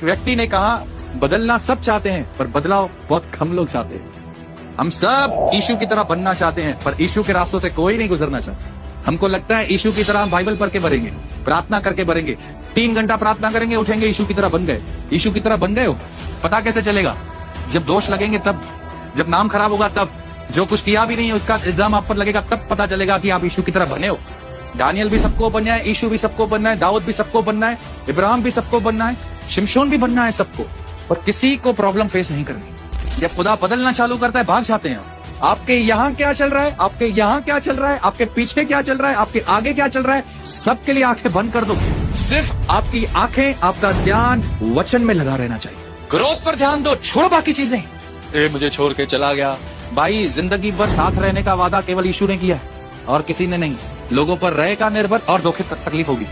व्यक्ति ने कहा बदलना सब चाहते हैं पर बदलाव बहुत कम लोग चाहते हैं। हम सब यीशु की तरह बनना चाहते हैं पर यीशु के रास्तों से कोई नहीं गुजरना चाहता। हमको लगता है यीशु की तरह हम बाइबल पढ़ के बढ़ेंगे, प्रार्थना करके बढ़ेंगे, 3 घंटा प्रार्थना करेंगे, उठेंगे, यीशु की तरह बन गए। यीशु की तरह बन गए हो? पता कैसे चलेगा? जब दोष लगेंगे तब, जब नाम खराब होगा तब, जो कुछ किया भी नहीं है उसका इल्जाम आप पर लगेगा, तब पता चलेगा कि आप यीशु की तरह बने हो। दानियल भी सबको बनना है, यीशु भी सबको बनना है, दाऊद भी सबको बनना है, इब्राहिम भी सबको बनना है, शिमशोन भी बनना है सबको, पर किसी को प्रॉब्लम फेस नहीं करनी। जब खुदा बदलना चालू करता है भाग जाते हैं। आपके यहाँ क्या चल रहा है, आपके यहाँ क्या चल रहा है, आपके पीछे क्या चल रहा है, आपके आगे क्या चल रहा है, सबके लिए आंखें बंद कर दो। सिर्फ आपकी आंखें, आपका ध्यान वचन में लगा रहना चाहिए। ग्रोथ पर ध्यान दो, छोड़ो बाकी चीजें। मुझे छोड़ के चला गया। भाई जिंदगी भर साथ रहने का वादा केवल यीशु ने किया है और किसी ने नहीं। लोगों पर रहेगा निर्भर और धोखे तकलीफ होगी।